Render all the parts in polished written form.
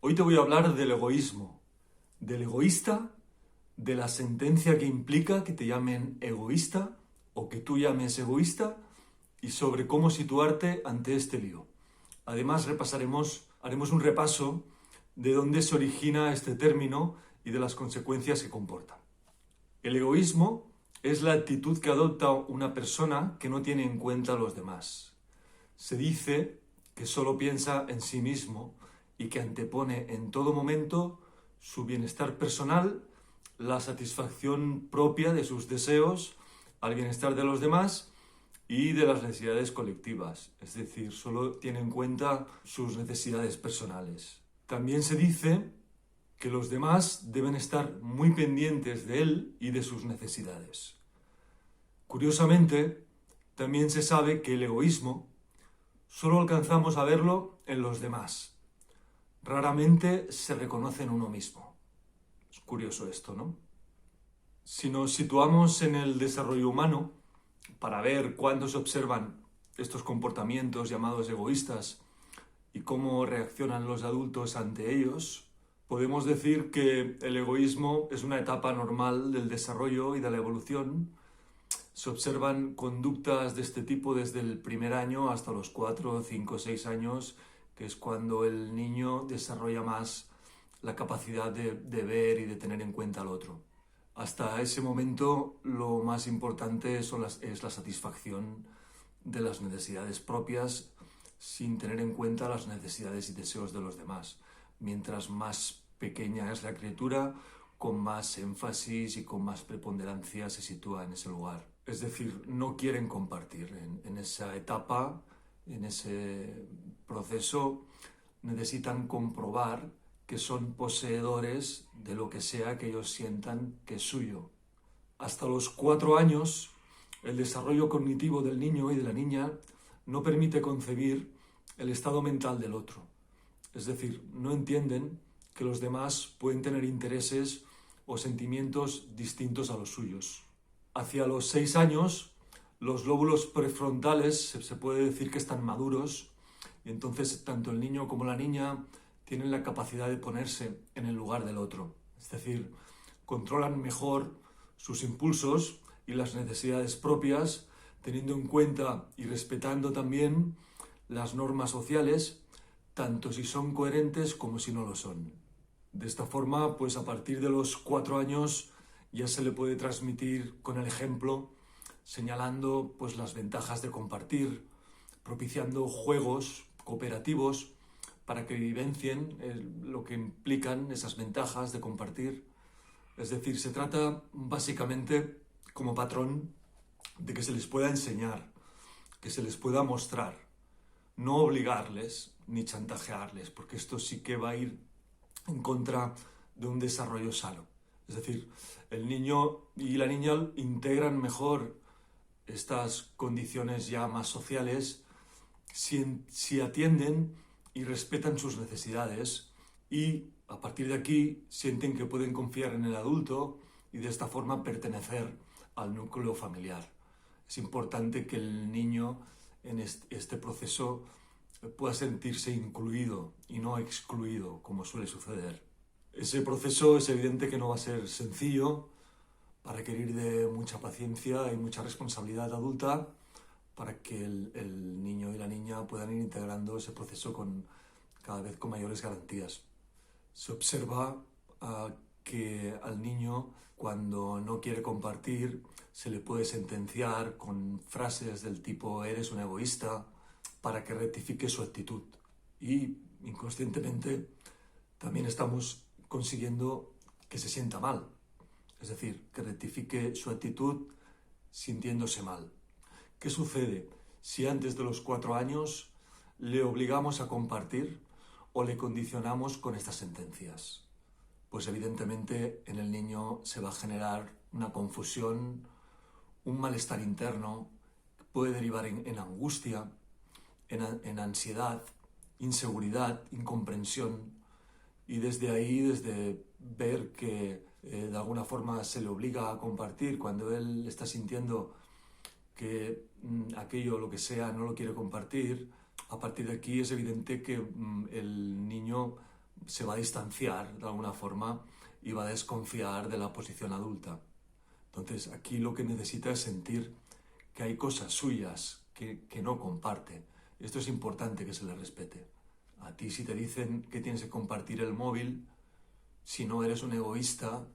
Hoy te voy a hablar del egoísmo, del egoísta, de la sentencia que implica que te llamen egoísta o que tú llames egoísta y sobre cómo situarte ante este lío. Además, haremos un repaso de dónde se origina este término y de las consecuencias que comporta. El egoísmo es la actitud que adopta una persona que no tiene en cuenta a los demás. Se dice que solo piensa en sí mismo y que antepone en todo momento su bienestar personal, la satisfacción propia de sus deseos, al bienestar de los demás y de las necesidades colectivas. Es decir, solo tiene en cuenta sus necesidades personales. También se dice que los demás deben estar muy pendientes de él y de sus necesidades. Curiosamente, también se sabe que el egoísmo solo alcanzamos a verlo en los demás. Raramente se reconoce en uno mismo. Es curioso esto, ¿no? Si nos situamos en el desarrollo humano, para ver cuándo se observan estos comportamientos llamados egoístas y cómo reaccionan los adultos ante ellos, podemos decir que el egoísmo es una etapa normal del desarrollo y de la evolución. Se observan conductas de este tipo desde el primer año hasta los 4, 5, 6 años, que es cuando el niño desarrolla más la capacidad de ver y de tener en cuenta al otro. Hasta ese momento lo más importante es la satisfacción de las necesidades propias sin tener en cuenta las necesidades y deseos de los demás. Mientras más pequeña es la criatura, con más énfasis y con más preponderancia se sitúa en ese lugar. Es decir, no quieren compartir. En esa etapa, en ese proceso, necesitan comprobar que son poseedores de lo que sea que ellos sientan que es suyo. Hasta los 4 años, el desarrollo cognitivo del niño y de la niña no permite concebir el estado mental del otro. Es decir, no entienden que los demás pueden tener intereses o sentimientos distintos a los suyos. Hacia los 6 años, los lóbulos prefrontales se puede decir que están maduros y entonces tanto el niño como la niña tienen la capacidad de ponerse en el lugar del otro. Es decir, controlan mejor sus impulsos y las necesidades propias, teniendo en cuenta y respetando también las normas sociales, tanto si son coherentes como si no lo son. De esta forma, pues a partir de los 4 años ya se le puede transmitir con el ejemplo, señalando pues las ventajas de compartir, propiciando juegos cooperativos para que vivencien lo que implican esas ventajas de compartir. Es decir, se trata básicamente como patrón de que se les pueda enseñar, que se les pueda mostrar, no obligarles ni chantajearles, porque esto sí que va a ir en contra de un desarrollo sano. Es decir, el niño y la niña integran mejor estas condiciones ya más sociales si atienden y respetan sus necesidades y a partir de aquí sienten que pueden confiar en el adulto y de esta forma pertenecer al núcleo familiar. Es importante que el niño en este proceso pueda sentirse incluido y no excluido, como suele suceder. Ese proceso es evidente que no va a ser sencillo, para requerir de mucha paciencia y mucha responsabilidad adulta para que el niño y la niña puedan ir integrando ese proceso cada vez con mayores garantías. Se observa que al niño, cuando no quiere compartir, se le puede sentenciar con frases del tipo «eres un egoísta», para que rectifique su actitud. Y inconscientemente también estamos consiguiendo que se sienta mal. Es decir, que rectifique su actitud sintiéndose mal. ¿Qué sucede si antes de los 4 años le obligamos a compartir o le condicionamos con estas sentencias? Pues evidentemente en el niño se va a generar una confusión, un malestar interno, que puede derivar en angustia, en ansiedad, inseguridad, incomprensión, y desde ahí, desde ver que de alguna forma se le obliga a compartir cuando él está sintiendo que aquello, lo que sea, no lo quiere compartir, a partir de aquí es evidente que el niño se va a distanciar de alguna forma y va a desconfiar de la posición adulta. Entonces aquí lo que necesita es sentir que hay cosas suyas que no comparte. Esto es importante que se le respete. A ti, si te dicen que tienes que compartir el móvil, si no eres un egoísta,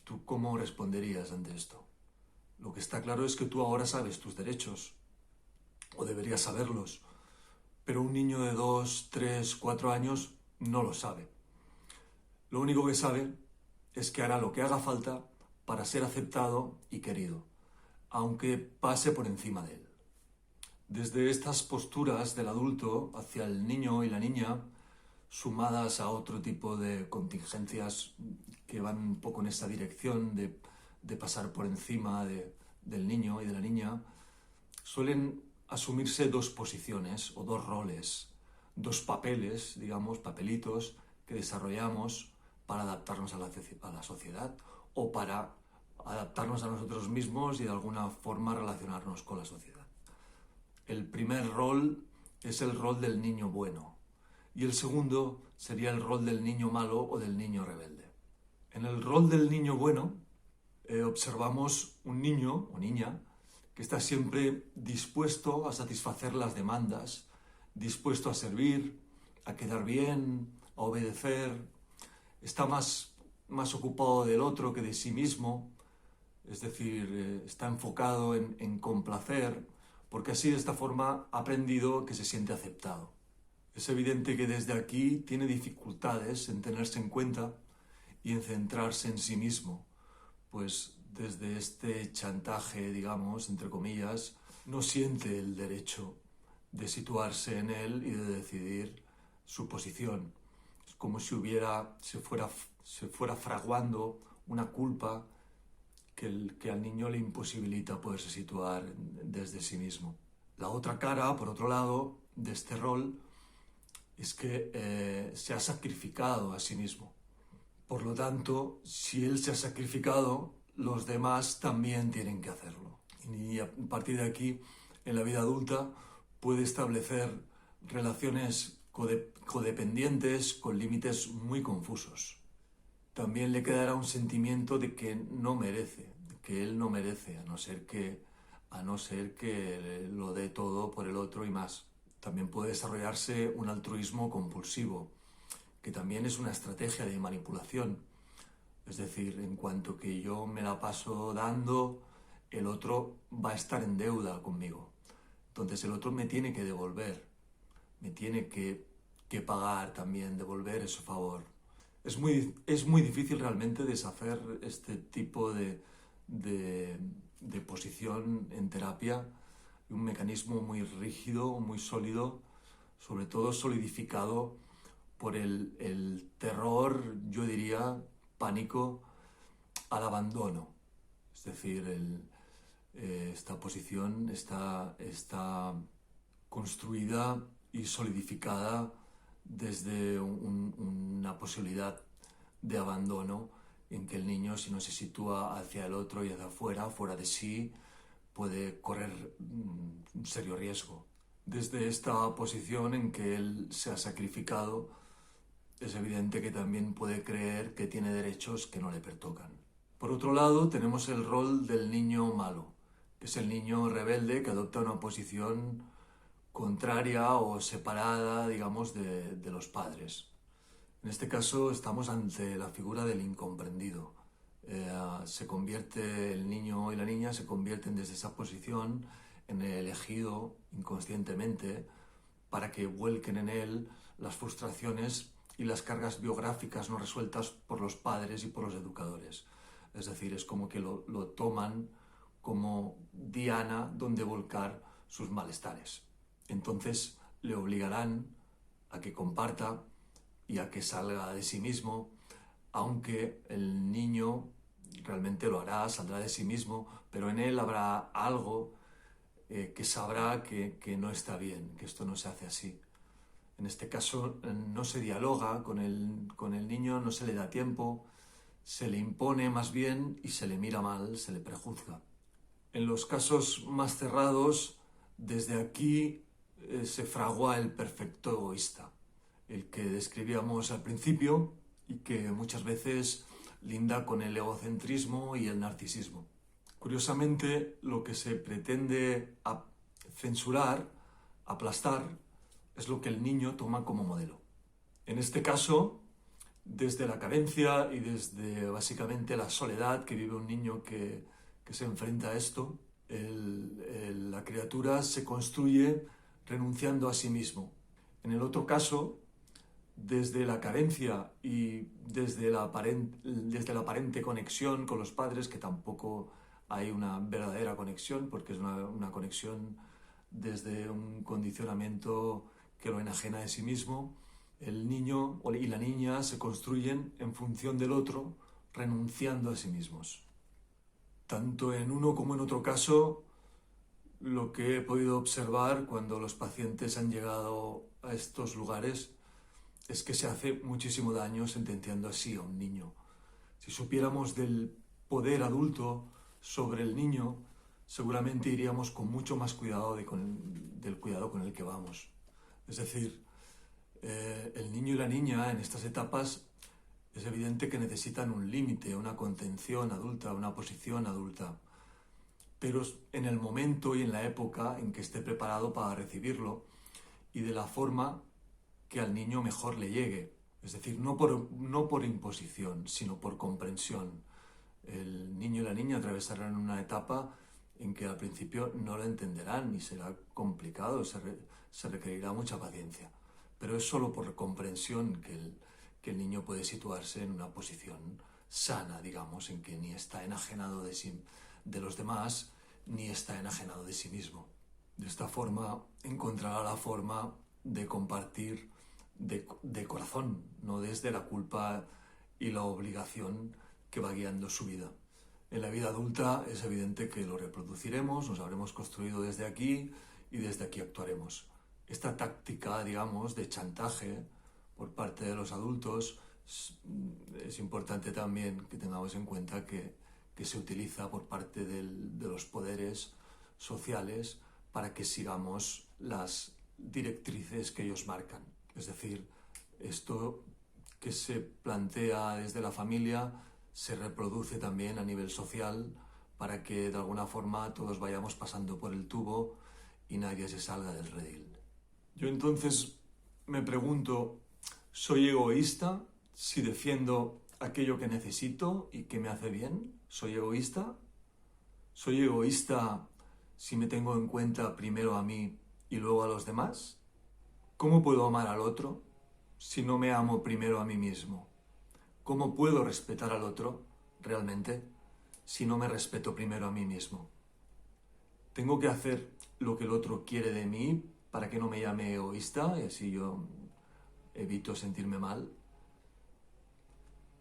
¿tú cómo responderías ante esto? Lo que está claro es que tú ahora sabes tus derechos, o deberías saberlos, pero un niño de 2, 3, 4 años no lo sabe. Lo único que sabe es que hará lo que haga falta para ser aceptado y querido, aunque pase por encima de él. Desde estas posturas del adulto hacia el niño y la niña, sumadas a otro tipo de contingencias que van un poco en esa dirección de pasar por encima del niño y de la niña, suelen asumirse dos posiciones o dos roles, dos papeles, digamos, papelitos que desarrollamos para adaptarnos a la sociedad o para adaptarnos a nosotros mismos y de alguna forma relacionarnos con la sociedad. El primer rol es el rol del niño bueno y el segundo sería el rol del niño malo o del niño rebelde. En el rol del niño bueno observamos un niño o niña que está siempre dispuesto a satisfacer las demandas, dispuesto a servir, a quedar bien, a obedecer, está más ocupado del otro que de sí mismo, es decir, está enfocado en complacer, porque así de esta forma ha aprendido que se siente aceptado. Es evidente que desde aquí tiene dificultades en tenerse en cuenta y en centrarse en sí mismo, pues desde este chantaje, digamos, entre comillas, no siente el derecho de situarse en él y de decidir su posición. Es como si se fuera fraguando una culpa que al niño le imposibilita poderse situar desde sí mismo. La otra cara, por otro lado, de este rol es que se ha sacrificado a sí mismo. Por lo tanto, si él se ha sacrificado, los demás también tienen que hacerlo. Y a partir de aquí, en la vida adulta, puede establecer relaciones codependientes con límites muy confusos. También le quedará un sentimiento de que no merece, de que él no merece, a no ser que lo dé todo por el otro y más. También puede desarrollarse un altruismo compulsivo, que también es una estrategia de manipulación. Es decir, en cuanto que yo me la paso dando, el otro va a estar en deuda conmigo. Entonces el otro me tiene que devolver, me tiene que pagar también, devolver ese favor. Es muy difícil realmente deshacer este tipo de posición en terapia, un mecanismo muy rígido, muy sólido, sobre todo solidificado por el terror, yo diría, pánico al abandono. Es decir, esta posición está construida y solidificada desde una posibilidad de abandono en que el niño, si no se sitúa hacia el otro y hacia afuera, fuera de sí, puede correr un serio riesgo. Desde esta posición en que él se ha sacrificado, es evidente que también puede creer que tiene derechos que no le pertocan. Por otro lado, tenemos el rol del niño malo, que es el niño rebelde que adopta una posición contraria o separada, digamos, de los padres. En este caso estamos ante la figura del incomprendido. El niño y la niña se convierten desde esa posición en el elegido inconscientemente para que vuelquen en él las frustraciones y las cargas biográficas no resueltas por los padres y por los educadores. Es decir, es como que lo toman como diana donde volcar sus malestares. Entonces le obligarán a que comparta y a que salga de sí mismo, aunque el niño realmente lo hará, saldrá de sí mismo, pero en él habrá algo que sabrá que no está bien, que esto no se hace así. En este caso no se dialoga con el niño, no se le da tiempo, se le impone más bien y se le mira mal, se le prejuzga. En los casos más cerrados, desde aquí se fragua el perfecto egoísta. el que describíamos al principio y que muchas veces linda con el egocentrismo y el narcisismo. Curiosamente, lo que se pretende censurar, aplastar, es lo que el niño toma como modelo. En este caso, desde la carencia y desde básicamente la soledad que vive un niño que se enfrenta a esto, la criatura se construye renunciando a sí mismo. En el otro caso, desde la carencia y desde la aparente conexión con los padres, que tampoco hay una verdadera conexión, porque es una conexión desde un condicionamiento que lo enajena de sí mismo, el niño y la niña se construyen en función del otro, renunciando a sí mismos. Tanto en uno como en otro caso, lo que he podido observar cuando los pacientes han llegado a estos lugares es que se hace muchísimo daño sentenciando así a un niño. Si supiéramos del poder adulto sobre el niño, seguramente iríamos con mucho más cuidado del cuidado con el que vamos. Es decir, el niño y la niña en estas etapas es evidente que necesitan un límite, una contención adulta, una posición adulta, pero en el momento y en la época en que esté preparado para recibirlo y de la forma que al niño mejor le llegue. Es decir, no por imposición, sino por comprensión. El niño y la niña atravesarán una etapa en que al principio no lo entenderán y será complicado, se requerirá mucha paciencia. Pero es solo por comprensión que el niño puede situarse en una posición sana, digamos, en que ni está enajenado de los demás, ni está enajenado de sí mismo. De esta forma encontrará la forma de compartir de corazón, no desde la culpa y la obligación que va guiando su vida. En la vida adulta es evidente que lo reproduciremos, nos habremos construido desde aquí y desde aquí actuaremos. Esta táctica, digamos, de chantaje por parte de los adultos es importante también que tengamos en cuenta que se utiliza por parte de los poderes sociales para que sigamos las directrices que ellos marcan. Es decir, esto que se plantea desde la familia se reproduce también a nivel social para que de alguna forma todos vayamos pasando por el tubo y nadie se salga del redil. Yo entonces me pregunto, ¿soy egoísta si defiendo aquello que necesito y que me hace bien? ¿Soy egoísta? ¿Soy egoísta si me tengo en cuenta primero a mí y luego a los demás? ¿Cómo puedo amar al otro si no me amo primero a mí mismo? ¿Cómo puedo respetar al otro realmente si no me respeto primero a mí mismo? ¿Tengo que hacer lo que el otro quiere de mí para que no me llame egoísta y así yo evito sentirme mal?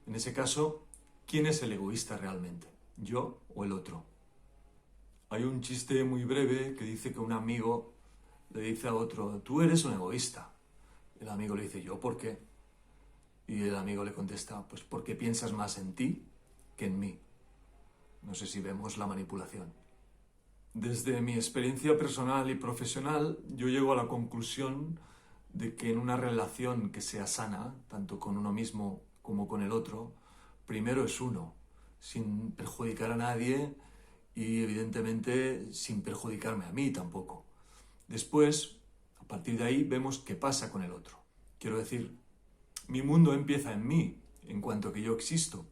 En ese caso, ¿quién es el egoísta realmente? ¿Yo o el otro? Hay un chiste muy breve que dice que un amigo le dice a otro, tú eres un egoísta. El amigo le dice, ¿yo por qué? Y el amigo le contesta, pues porque piensas más en ti que en mí. No sé si vemos la manipulación. Desde mi experiencia personal y profesional, yo llego a la conclusión de que en una relación que sea sana, tanto con uno mismo como con el otro, primero es uno, sin perjudicar a nadie y evidentemente sin perjudicarme a mí tampoco. Después, a partir de ahí, vemos qué pasa con el otro. Quiero decir, mi mundo empieza en mí, en cuanto que yo existo,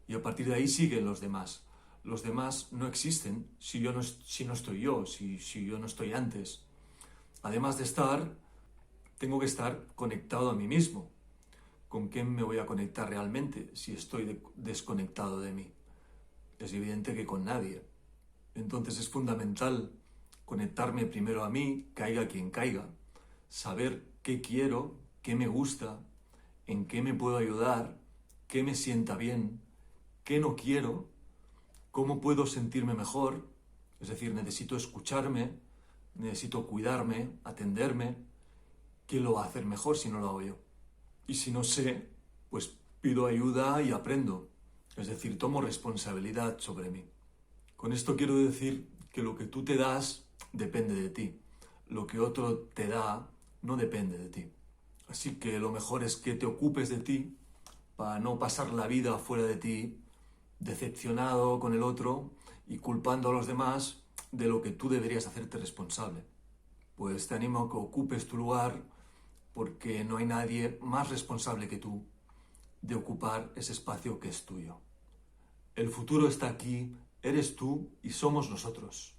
y a partir de ahí siguen los demás. Los demás no existen si no estoy yo, si yo no estoy antes. Además de estar, tengo que estar conectado a mí mismo. ¿Con quién me voy a conectar realmente si estoy desconectado de mí? Es evidente que con nadie. Entonces es fundamental conectarme primero a mí, caiga quien caiga, saber qué quiero, qué me gusta, en qué me puedo ayudar, qué me sienta bien, qué no quiero, cómo puedo sentirme mejor, es decir, necesito escucharme, necesito cuidarme, atenderme, ¿quién lo va a hacer mejor si no lo hago yo? Y si no sé, pues pido ayuda y aprendo, es decir, tomo responsabilidad sobre mí. Con esto quiero decir que lo que tú te das depende de ti. Lo que otro te da no depende de ti. Así que lo mejor es que te ocupes de ti para no pasar la vida fuera de ti, decepcionado con el otro y culpando a los demás de lo que tú deberías hacerte responsable. Pues te animo a que ocupes tu lugar porque no hay nadie más responsable que tú de ocupar ese espacio que es tuyo. El futuro está aquí, eres tú y somos nosotros.